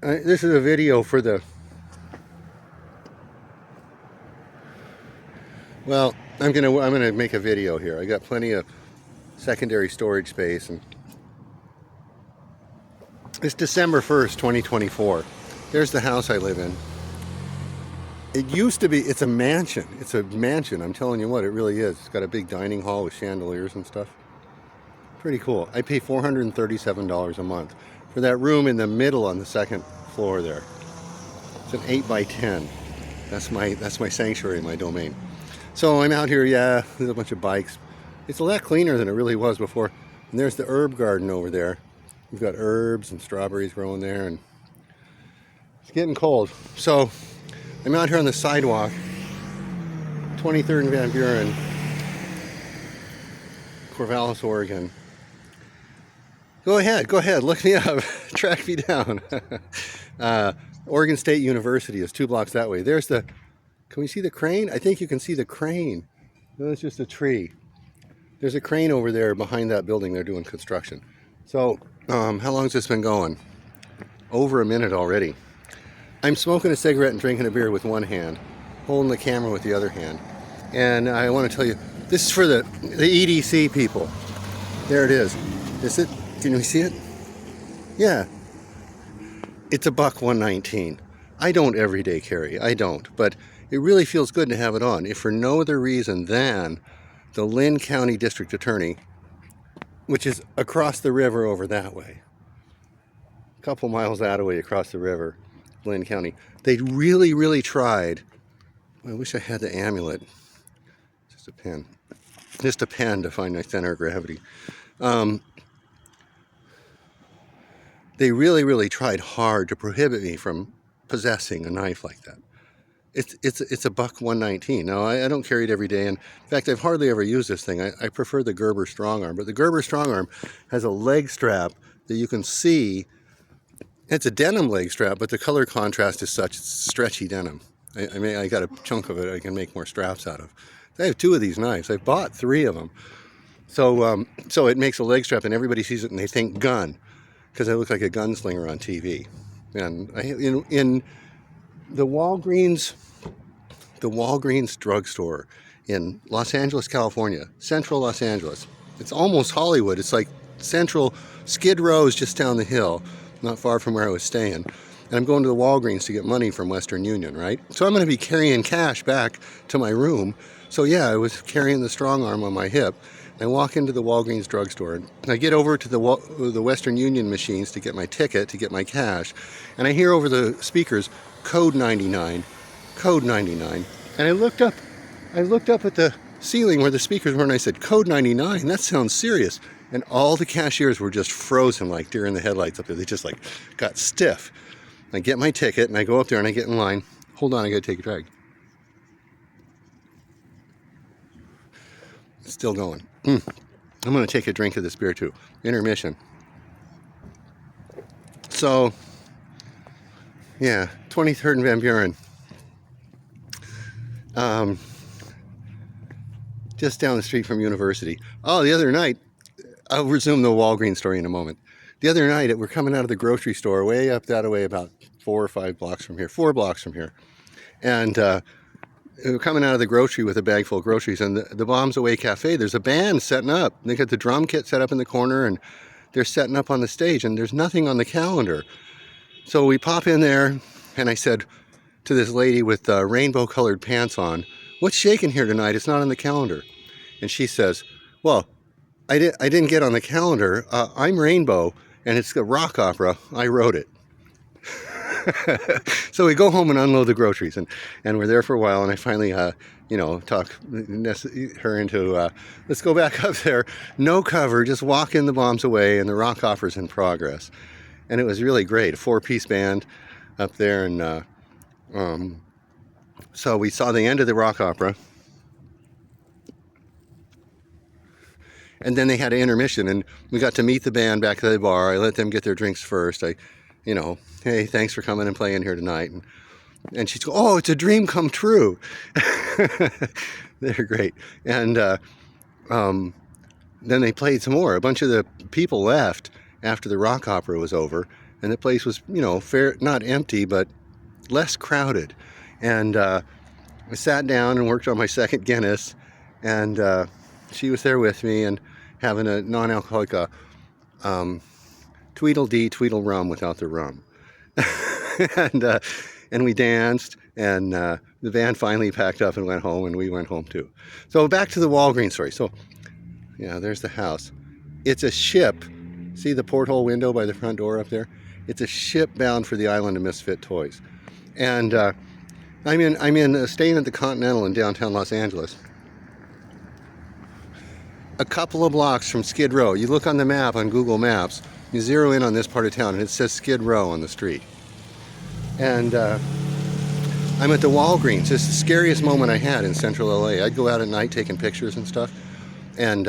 This is a video for the, well, I'm gonna make a video here. I got plenty of secondary storage space, and it's December 1st, 2024. There's the house I live in. It used to be, it's a mansion. It's a mansion, I'm telling you what, it really is. It's got a big dining hall with chandeliers and stuff. Pretty cool. I pay $437 a month for that room in the middle on the second floor there. It's an 8 by 10. That's my sanctuary, my domain. So I'm out here, yeah, there's a bunch of bikes. It's a lot cleaner than it really was before. And there's the herb garden over there. We've got herbs and strawberries growing there, and it's getting cold. So I'm out here on the sidewalk, 23rd and Van Buren, Corvallis, Oregon. Go ahead, look me up, track me down. Oregon State University is 2 blocks that way. There's the, can we see the crane? I think you can see the crane. No, it's just a tree. There's a crane over there behind that building. They're doing construction. So, how long has this been going? Over a minute already. I'm smoking a cigarette and drinking a beer with one hand, holding the camera with the other hand. And I want to tell you, this is for the EDC people. There it is. Is it? Can we see it? Yeah. It's a buck 119. I don't everyday carry. I don't. But it really feels good to have it on, if for no other reason than the Linn County District Attorney, which is across the river over that way. A couple miles that way across the river, Linn County. They really, really tried. I wish I had the amulet. Just a pen. Just a pen to find my center of gravity. They really, really tried hard to prohibit me from possessing a knife like that. It's a buck 119. Now, I don't carry it every day, and in fact, I've hardly ever used this thing. I prefer the Gerber Strongarm, but the Gerber Strongarm has a leg strap that you can see. It's a denim leg strap, but the color contrast is such, it's stretchy denim. I got a chunk of it I can make more straps out of. I have 2 of these knives. I've bought 3 of them. So it makes a leg strap, and everybody sees it and they think gun, because I look like a gunslinger on TV. And in the Walgreens drugstore in Los Angeles, California, central Los Angeles. It's almost Hollywood. It's like central. Skid Row is just down the hill, not far from where I was staying. And I'm going to the Walgreens to get money from Western Union, right? So I'm going to be carrying cash back to my room. So yeah, I was carrying the Strongarm on my hip. I walk into the Walgreens drugstore, and I get over to the Western Union machines to get my ticket, to get my cash, and I hear over the speakers, code 99, code 99. And I looked up at the ceiling where the speakers were, and I said, code 99, that sounds serious. And all the cashiers were just frozen like deer in the headlights up there. They just like got stiff. I get my ticket, and I go up there and I get in line. Hold on, I gotta take a drag. It's still going. I'm going to take a drink of this beer too. Intermission. So, yeah, 23rd and Van Buren. Just down the street from University. Oh, the other night, I'll resume the Walgreens story in a moment. The other night, we're coming out of the grocery store way up that way, about 4 or 5 blocks from here, 4 blocks from here. And we're coming out of the grocery with a bag full of groceries, and the Bombs Away Cafe, there's a band setting up. They got the drum kit set up in the corner, and they're setting up on the stage, and there's nothing on the calendar. So we pop in there, and I said to this lady with rainbow-colored pants on, what's shaking here tonight? It's not on the calendar. And she says, well, I didn't get on the calendar. I'm Rainbow, and it's a rock opera. I wrote it. So we go home and unload the groceries, and we're there for a while, and I finally, talk her into, let's go back up there. No cover, just walk in the Bombs Away, and the rock opera's in progress. And it was really great, a 4-piece band up there, and so we saw the end of the rock opera. And then they had an intermission, and we got to meet the band back at the bar. I let them get their drinks first. Hey, thanks for coming and playing here tonight. And she's, oh, it's a dream come true. They're great. And then they played some more. A bunch of the people left after the rock opera was over. and the place was, you know, not empty, but less crowded. And I sat down and worked on my second Guinness, and she was there with me and having a non-alcoholic Tweedledee Tweedle rum without the rum. and we danced, and the van finally packed up and went home, and we went home too. So back to the Walgreens story. So yeah, there's the house. It's a ship. See the porthole window by the front door up there? It's a ship bound for the island of Misfit Toys. And I'm in staying at the Continental in downtown Los Angeles. A couple of blocks from Skid Row. You look on the map on Google Maps, you zero in on this part of town, and it says Skid Row on the street. And I'm at the Walgreens. It's the scariest moment I had in central LA. I'd go out at night taking pictures and stuff. And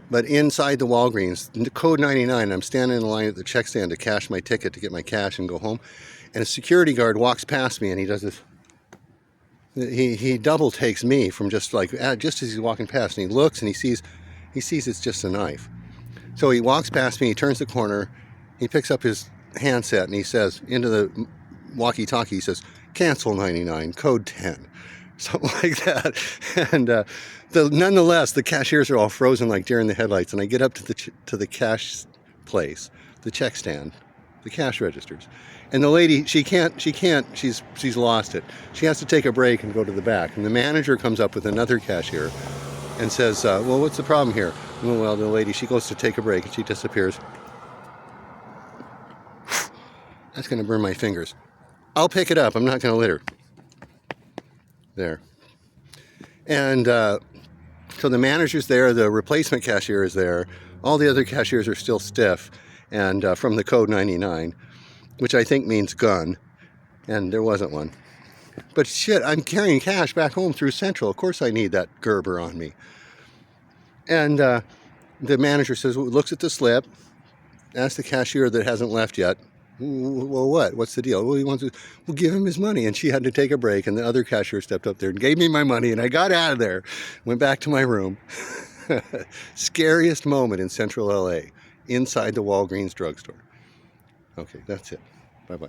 but inside the Walgreens, code 99, I'm standing in line at the check stand to cash my ticket to get my cash and go home. And a security guard walks past me, and he does this. He double takes me from just as he's walking past, and he looks and he sees it's just a knife. So he walks past me, he turns the corner, he picks up his handset, and he says into the walkie-talkie, he says, "Cancel 99, code 10." Something like that. And nonetheless, the cashiers are all frozen like deer in the headlights, and I get up to the cash place, the check stand, the cash registers. And the lady, she's lost it. She has to take a break and go to the back. And the manager comes up with another cashier and says, well, what's the problem here? Well, the lady, she goes to take a break and she disappears. That's going to burn my fingers. I'll pick it up. I'm not going to litter. There. And so the manager's there, the replacement cashier is there. All the other cashiers are still stiff, and from the code 99. Which I think means gun, and there wasn't one. But shit, I'm carrying cash back home through Central. Of course I need that Gerber on me. And the manager says, looks at the slip, asks the cashier that hasn't left yet, well, what's the deal? Well, he wants to, well, give him his money. And she had to take a break, and the other cashier stepped up there and gave me my money, and I got out of there, went back to my room. Scariest moment in Central LA, inside the Walgreens drugstore. Okay, that's it. Bye-bye.